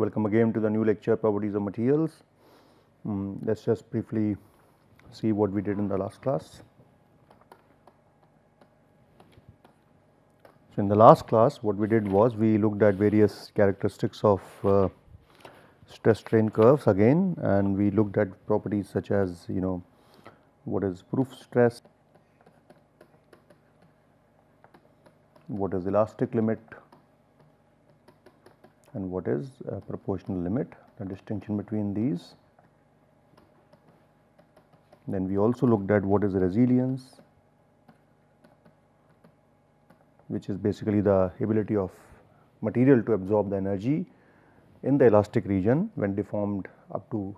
welcome again to the new lecture, properties of materials. Let us just briefly see what we did in the last class. So, in the last class what we did was we looked at various characteristics of stress strain curves again, and we looked at properties such as what is proof stress, what is elastic limit, and what is proportional limit, the distinction between these. Then we also looked at what is resilience, which is basically the ability of material to absorb the energy in the elastic region when deformed up to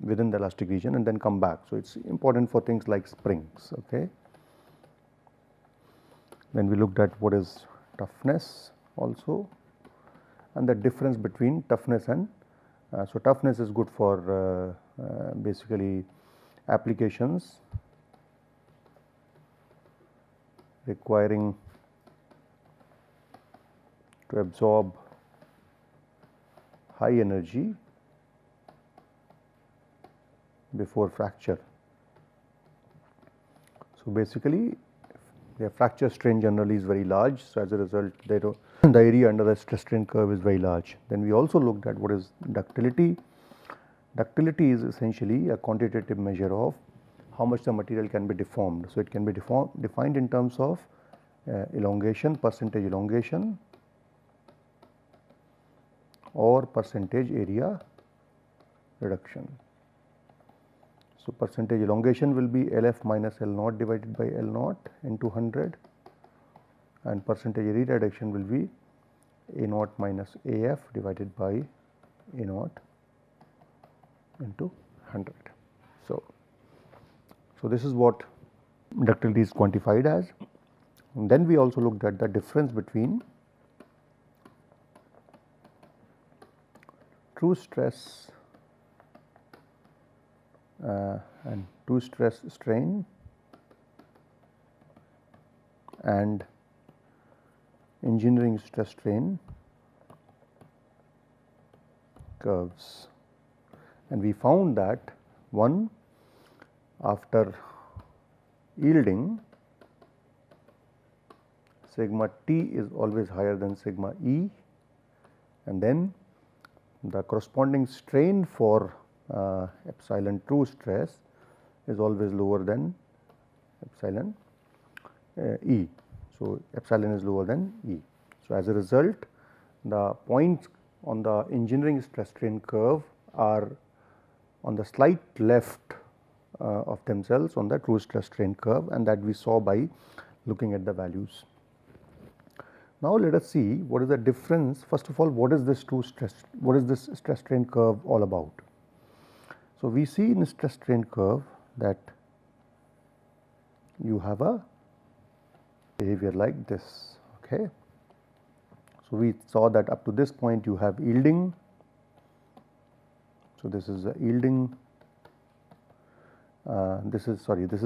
within the elastic region and then come back. So, it is important for things like springs. Okay. Then we looked at what is toughness also, and the difference between toughness and so toughness is good for basically applications requiring to absorb high energy before fracture. So, basically their fracture strain generally is very large. So, as a result the area under the stress strain curve is very large. Then we also looked at what is ductility. Ductility is essentially a quantitative measure of how much the material can be deformed. So, it can be defined in terms of elongation, percentage elongation, or percentage area reduction. So, percentage elongation will be LF minus L naught divided by L naught into 100, and percentage area reduction will be A naught minus AF divided by A naught into 100. So, this is what ductility is quantified as. And then we also looked at the difference between true stress and true stress strain and engineering stress strain curves. And we found that one, after yielding, sigma T is always higher than sigma E, and then the corresponding strain for epsilon true stress is always lower than epsilon E. So, epsilon is lower than E. So, as a result the points on the engineering stress strain curve are on the slight left of themselves on the true stress strain curve, and that we saw by looking at the values. Now, let us see what is the difference. First of all, what is this stress strain curve all about? So, we see in stress strain curve that you have a behavior like this. Okay. So, we saw that up to this point you have yielding. So, this is the yielding, this is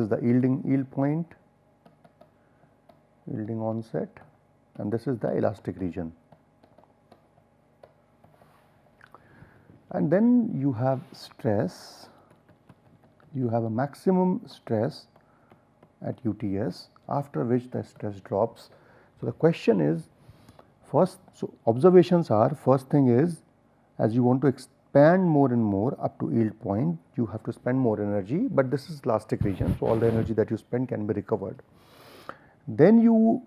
the yielding yield point, yielding onset, and this is the elastic region. And then you have stress, you have a maximum stress at UTS, after which the stress drops. So, the question is first, so observations are, first thing is, as you want to expand more and more up to yield point, you have to spend more energy, but this is elastic region. So, all the energy that you spend can be recovered. Then you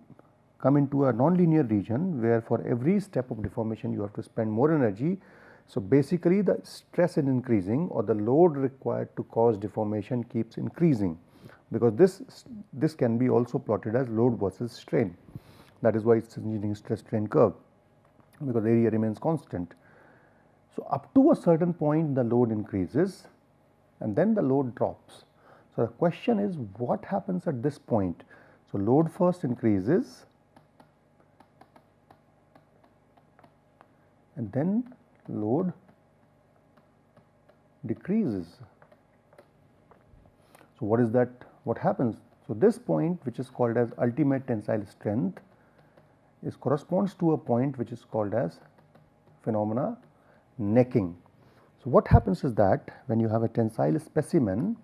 come into a nonlinear region where for every step of deformation you have to spend more energy. So, basically the stress is increasing, or the load required to cause deformation keeps increasing, because this can be also plotted as load versus strain. That is why it is engineering stress strain curve, because the area remains constant. So, up to a certain point the load increases and then the load drops. So, the question is what happens at this point. So, load first increases and then load decreases. So, what is that? What happens? So, this point, which is called as ultimate tensile strength, corresponds to a point which is called as phenomena necking. So, what happens is that when you have a tensile specimen,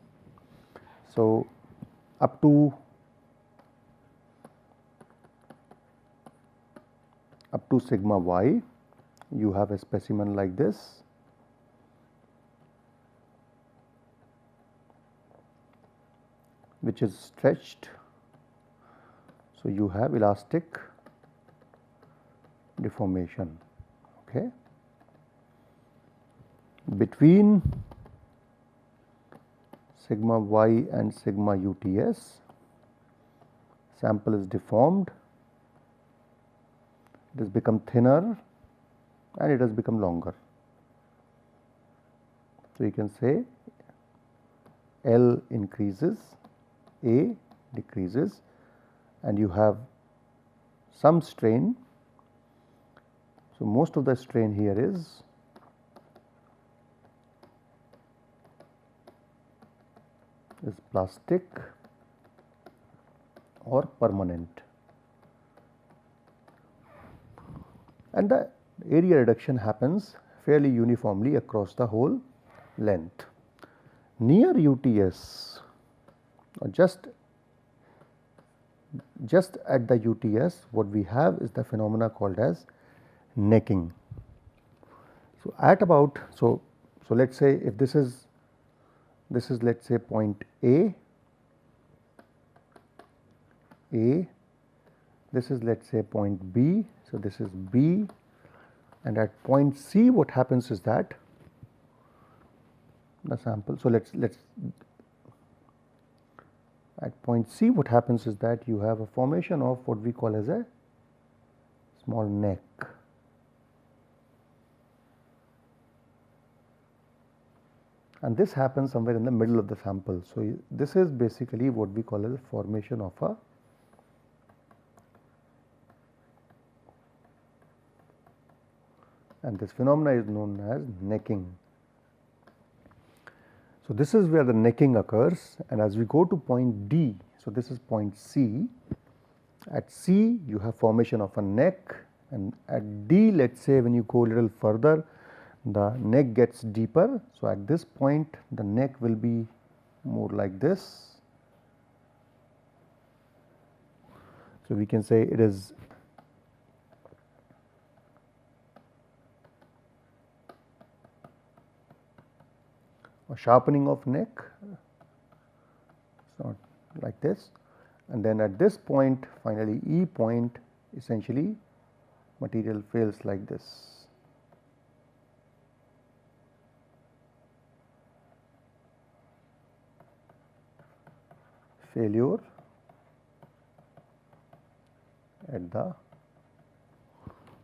so up to sigma y, you have a specimen like this, which is stretched. So, you have elastic deformation. Okay. Between sigma y and sigma UTS, sample is deformed, it has become thinner and it has become longer. So, you can say L increases, A decreases, and you have some strain. So, most of the strain here is plastic or permanent, and the area reduction happens fairly uniformly across the whole length. Near UTS, or just at the UTS, what we have is the phenomena called as necking. So, at about so let us say if this is let us say point A, this is let us say point B. So, this is B, and at point C what happens is that the sample. So, let's at point C what happens is that you have a formation of what we call as a small neck. And this happens somewhere in the middle of the sample. So, this is basically what we call as a formation of a and this phenomena is known as necking. So, this is where the necking occurs, and as we go to point D, so this is point C, at C you have formation of a neck, and at D let us say when you go a little further the neck gets deeper. So, at this point the neck will be more like this. So, we can say it is a sharpening of neck, it's not like this, and then at this point finally E point, essentially material fails like this. Failure at the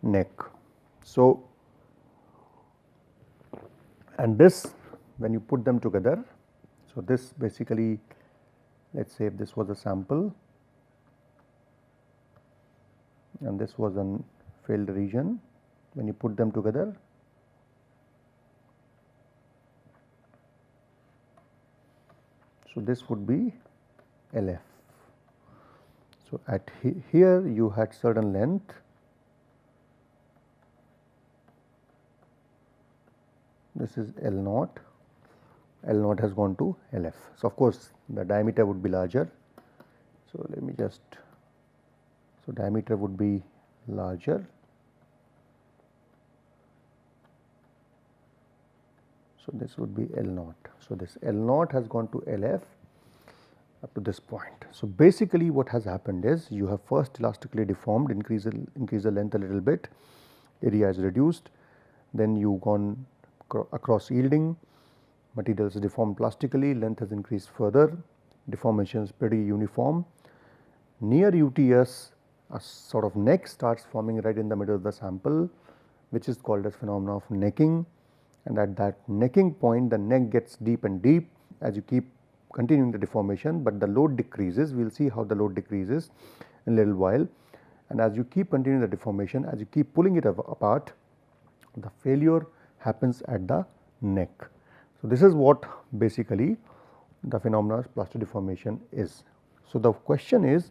neck. So, and this when you put them together, so this basically, let us say if this was a sample and this was an failed region, when you put them together, so this would be LF. So, at here you had certain length, this is L naught, L naught has gone to LF. So, of course, the diameter would be larger. So, let me just, so diameter would be larger. So, this would be L naught. So, this L naught has gone to LF up to this point. So, basically what has happened is you have first elastically deformed, increase the length a little bit, area is reduced, then you gone across yielding, material is deformed plastically, length has increased further, deformation is pretty uniform. Near UTS a sort of neck starts forming right in the middle of the sample, which is called as phenomena of necking, and at that necking point the neck gets deep and deep as you keep continuing the deformation, but the load decreases. We will see how the load decreases in a little while, and as you keep continuing the deformation, as you keep pulling it apart, the failure happens at the neck. So, this is what basically the phenomena of plaster deformation is. So, the question is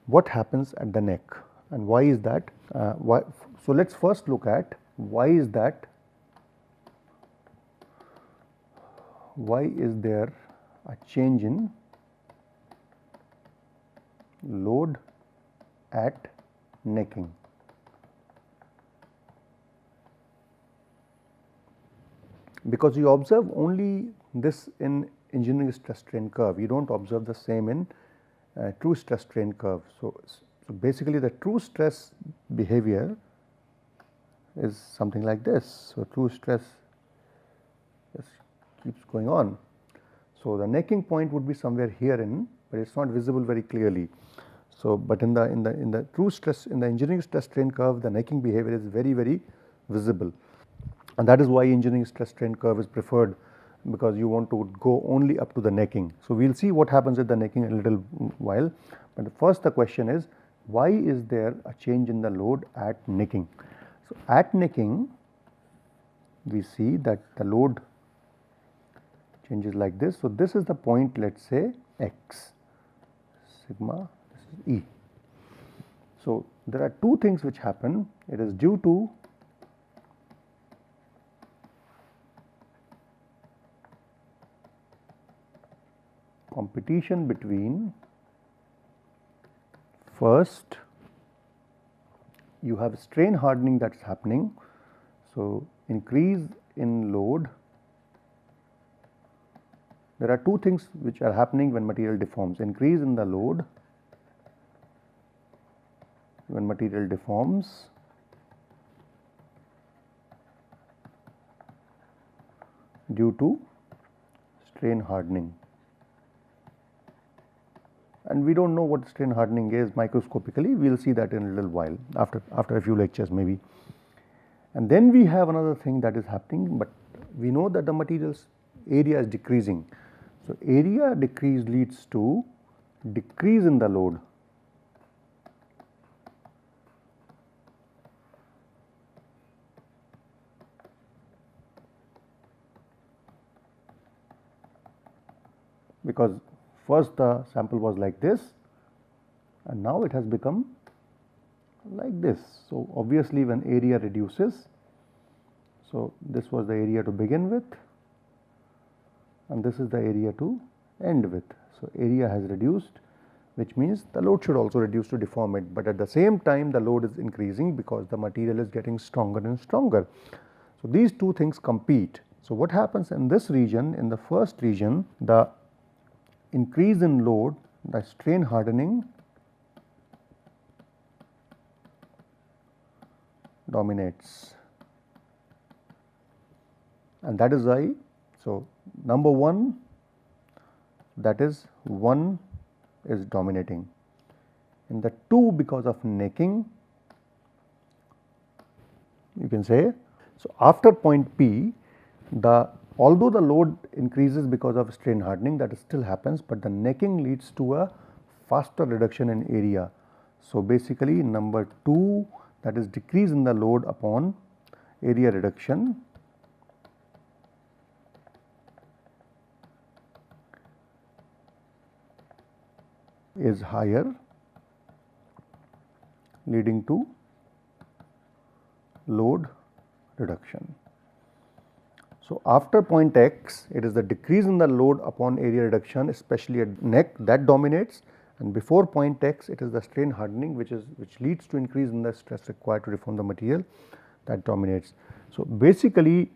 what happens at the neck and why is that? So, let us first look at why is that why is there a change in load at necking? Because you observe only this in engineering stress strain curve, you do not observe the same in true stress strain curve. So basically the true stress behavior is something like this. So true stress just keeps going on. So the necking point would be somewhere here in, but it is not visible very clearly. So but in the true stress, in the engineering stress strain curve, the necking behavior is very visible, and that is why engineering stress strain curve is preferred, because you want to go only up to the necking. So we will see what happens at the necking in a little while, but first the question is, why is there a change in the load at necking? So at necking we see that the load changes like this. So this is the point, let us say x, sigma, this is E. So there are two things which happen. It is due to competition between, first you have strain hardening that is happening. So increase in load, there are two things which are happening when material deforms: increase in the load when material deforms, due to strain hardening. And we do not know what strain hardening is microscopically, we will see that in a little while, after a few lectures maybe. And then we have another thing that is happening, but we know that the material's area is decreasing. So area decrease leads to decrease in the load. Because first the sample was like this and now it has become like this. So obviously when area reduces, so this was the area to begin with and this is the area to end with. So area has reduced, which means the load should also reduce to deform it, but at the same time the load is increasing because the material is getting stronger and stronger. So these two things compete. So what happens in this region, in the first region, the increase in load, the strain hardening dominates, and that is why, so number 1, that is 1 is dominating. In the 2, because of necking, you can say. So after point P, although the load increases because of strain hardening, that still happens, but the necking leads to a faster reduction in area. So basically number 2, that is decrease in the load upon area reduction, is higher, leading to load reduction. So after point X, it is the decrease in the load upon area reduction, especially at neck, that dominates, and before point X it is the strain hardening which leads to increase in the stress required to deform the material, that dominates. So basically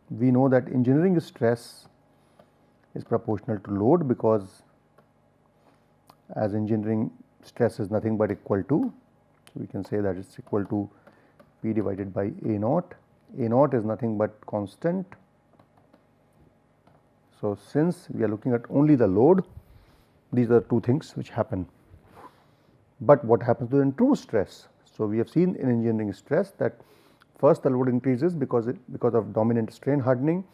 we know that engineering stress is proportional to load, because as engineering stress is nothing but equal to, we can say that it is equal to P divided by A naught. A naught is nothing but constant. So since we are looking at only the load, these are two things which happen. But what happens in true stress? So we have seen in engineering stress that first the load increases because of dominant strain hardening,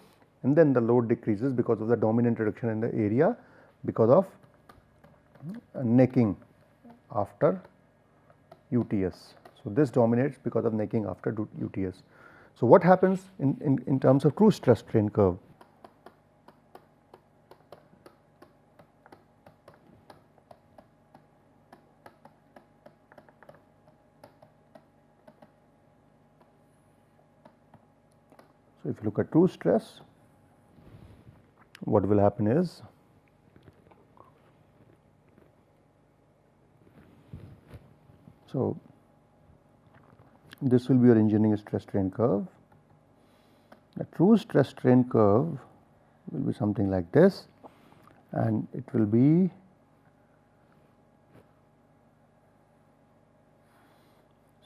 and then the load decreases because of the dominant reduction in the area because of necking after UTS. So this dominates because of necking after UTS. So what happens in terms of true stress strain curve? So if you look at true stress, what will happen is this will be your engineering stress strain curve. The true stress strain curve will be something like this, and it will be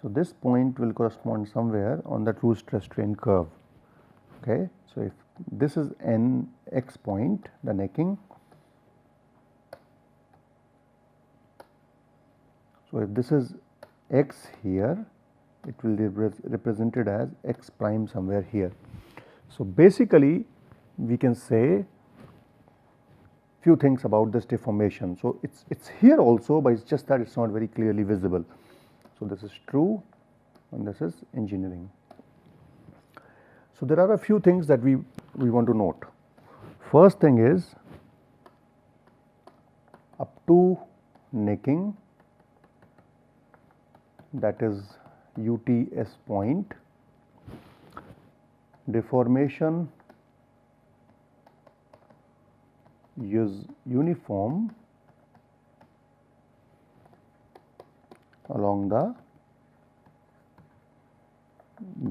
so this point will correspond somewhere on the true stress strain curve. Okay. So, if this is n x point, the necking. So, if this is x here, it will be represented as x prime somewhere here. So, basically we can say few things about this deformation. So, it's here also, but it's just that it's not very clearly visible. So, this is true and this is engineering. So, there are a few things that we want to note. First thing is, up to necking, that is UTS point, deformation is uniform along the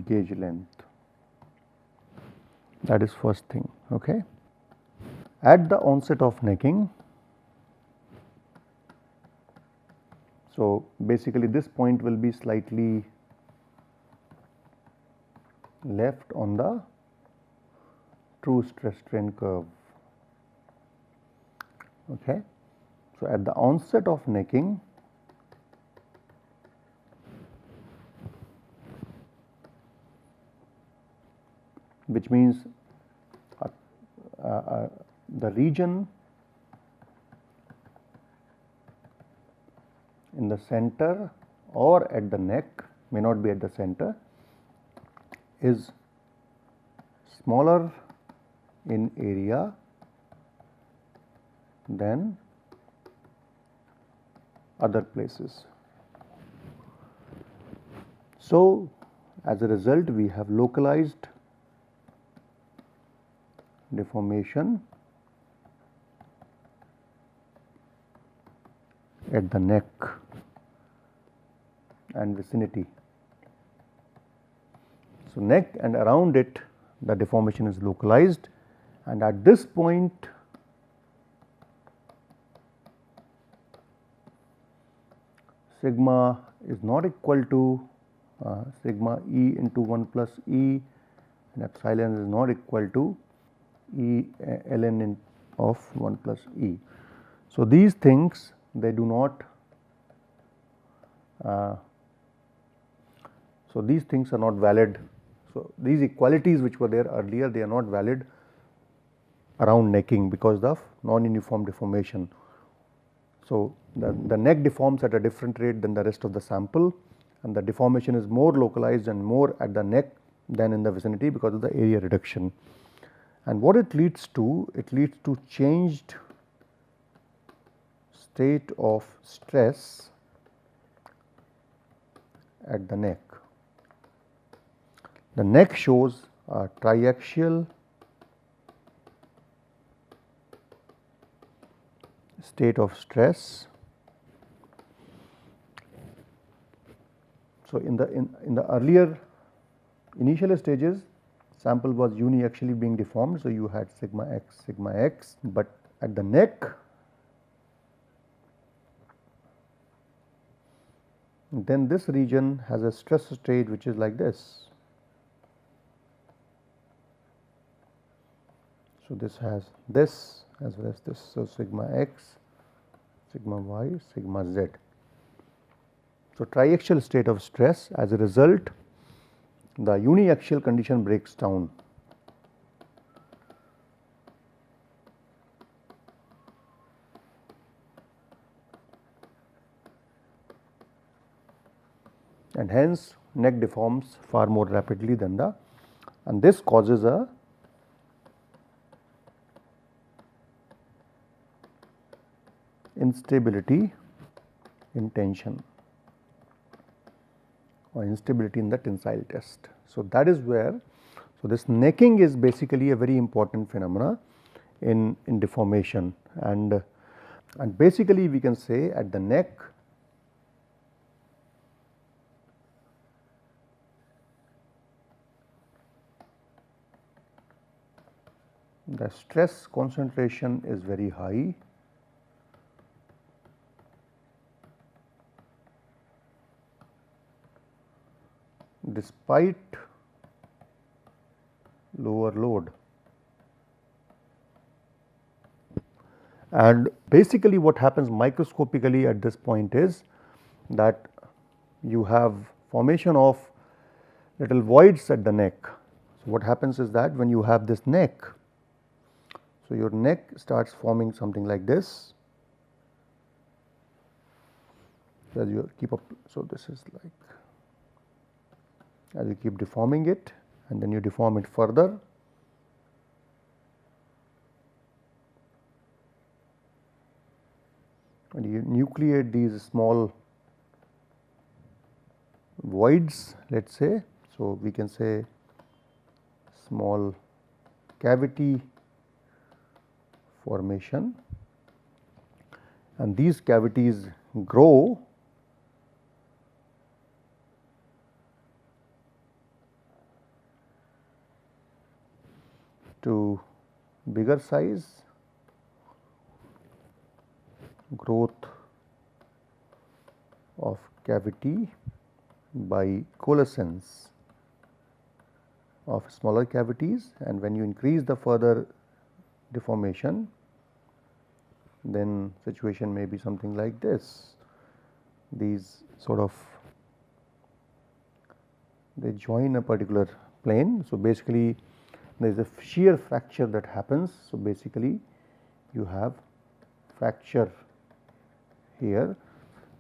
gauge length. That is first thing. Okay. At the onset of necking, so basically this point will be slightly left on the true stress strain curve. Okay. So, at the onset of necking, which means the region in the center or at the neck, may not be at the center, is smaller in area than other places. So, as a result, we have localized deformation at the neck and vicinity. So, neck and around it the deformation is localized, and at this point sigma is not equal to sigma E into 1 plus E, and epsilon is not equal to E ln of 1 plus E. So, these things they do not so these things are not valid. So, these equalities which were there earlier, they are not valid around necking because of non-uniform deformation. So, the neck deforms at a different rate than the rest of the sample, and the deformation is more localized and more at the neck than in the vicinity because of the area reduction. And what it leads to? It leads to changed state of stress at the neck. The neck shows a triaxial state of stress. So, in the earlier initial stages, sample was uniaxially being deformed. So, you had sigma x, but at the neck then this region has a stress state which is like this. So, this has this as well as this. So, sigma x, sigma y, sigma z. So, triaxial state of stress, as a result the uniaxial condition breaks down. And hence neck deforms far more rapidly than the, and this causes a instability in tension or instability in the tensile test. So, that is where, so this necking is basically a very important phenomena. in deformation, and basically we can say at the neck the stress concentration is very high, despite lower load. And basically what happens microscopically at this point is that you have formation of little voids at the neck. So, what happens is that when you have this neck, so your neck starts forming something like this as you keep up. So, this is like as you keep deforming it and then you deform it further, and you nucleate these small voids, let us say. So, we can say small cavity formation, and these cavities grow to bigger size, growth of cavity by coalescence of smaller cavities, and when you increase the further deformation, then situation may be something like this. These sort of they join a particular plane. So, basically there is a shear fracture that happens. So, basically you have fracture here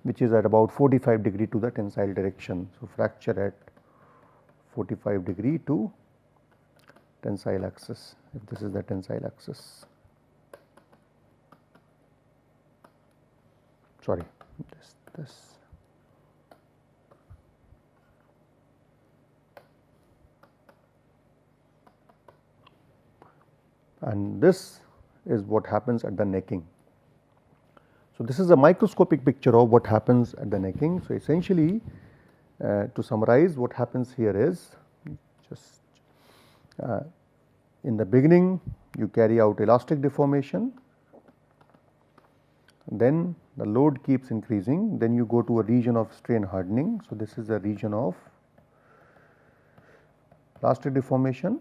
which is at about 45 degree to the tensile direction. So, fracture at 45 degree to tensile axis, if this is the tensile axis. Sorry, this. And this is what happens at the necking. So, this is a microscopic picture of what happens at the necking. So, essentially to summarize, what happens here is just in the beginning you carry out elastic deformation, then the load keeps increasing, then you go to a region of strain hardening. So, this is a region of elastic deformation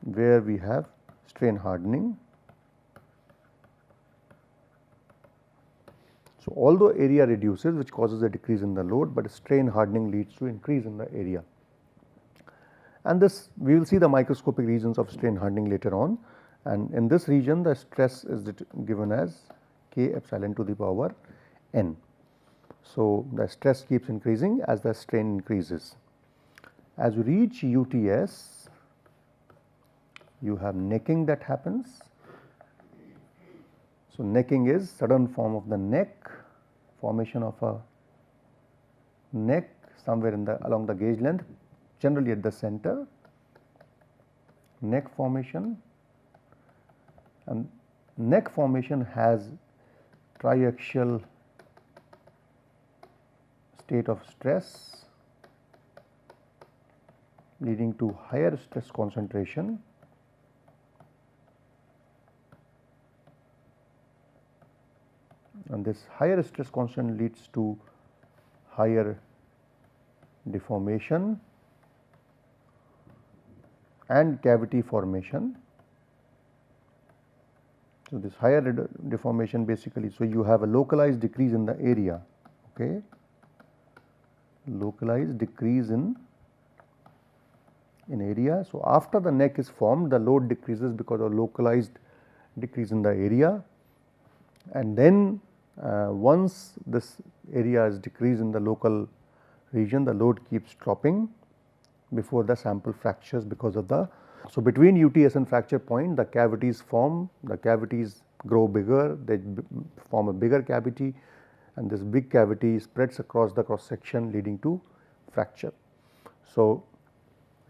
where we have strain hardening. So, although area reduces, which causes a decrease in the load, but strain hardening leads to increase in the area. And this we will see the microscopic regions of strain hardening later on, and in this region the stress is given as K epsilon to the power n. So, the stress keeps increasing as the strain increases. As you reach UTS, you have necking that happens. So, necking is sudden form of the neck, formation of a neck somewhere in the along the gauge length, generally at the center, neck formation, and neck formation has triaxial state of stress leading to higher stress concentration and this higher stress concentration leads to higher deformation and cavity formation. So, this higher deformation basically, so you have a localized decrease in the area, okay, localized decrease in area. So, after the neck is formed, the load decreases because of localized decrease in the area, and then once this area is decreased in the local region, the load keeps dropping before the sample fractures because of the. So, between UTS and fracture point, the cavities form, the cavities grow bigger, they form a bigger cavity, and this big cavity spreads across the cross section leading to fracture. So,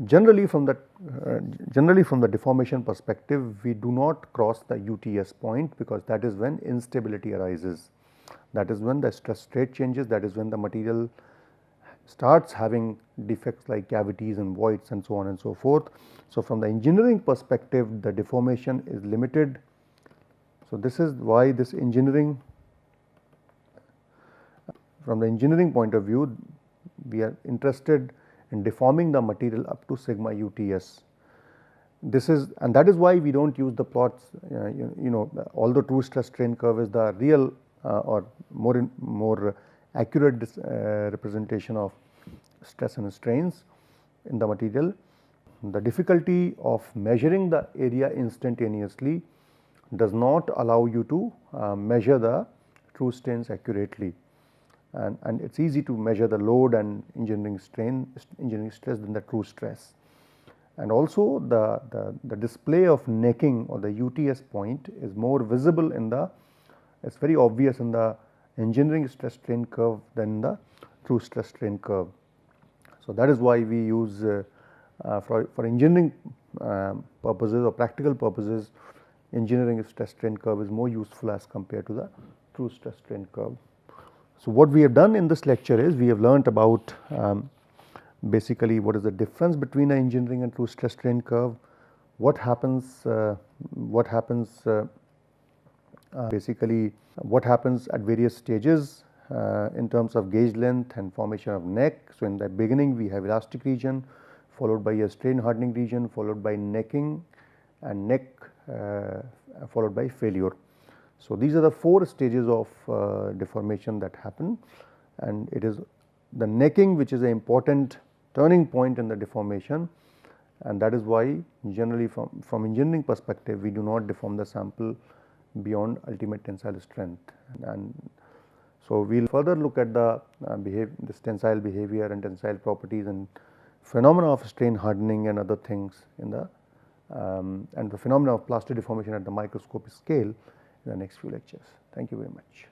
generally from the deformation perspective, we do not cross the UTS point, because that is when instability arises. That is when the stress state changes, that is when the material starts having defects like cavities and voids and so on and so forth. So, from the engineering perspective, the deformation is limited. So, this is why this engineering, from the engineering point of view, we are interested in deforming the material up to sigma UTS. This is, and that is why we do not use the plots, although true stress strain curve is the real or more accurate representation of stress and strains in the material. The difficulty of measuring the area instantaneously does not allow you to measure the true strains accurately, and it is easy to measure the load and engineering stress than the true stress. And also the display of necking or the UTS point is more visible in the, it is very obvious in the engineering stress strain curve than the true stress strain curve. So, that is why we use for engineering purposes or practical purposes, engineering stress strain curve is more useful as compared to the true stress strain curve. So, what we have done in this lecture is we have learnt about basically what is the difference between an engineering and true stress strain curve, what happens basically what happens at various stages in terms of gauge length and formation of neck. So, in the beginning we have elastic region, followed by a strain hardening region, followed by necking, and neck followed by failure. So, these are the 4 stages of deformation that happen, and it is the necking which is an important turning point in the deformation, and that is why generally from engineering perspective we do not deform the sample beyond ultimate tensile strength. And so, we will further look at the this tensile behavior and tensile properties and phenomena of strain hardening and other things in the and the phenomena of plastic deformation at the microscopic scale in the next few lectures. Thank you very much.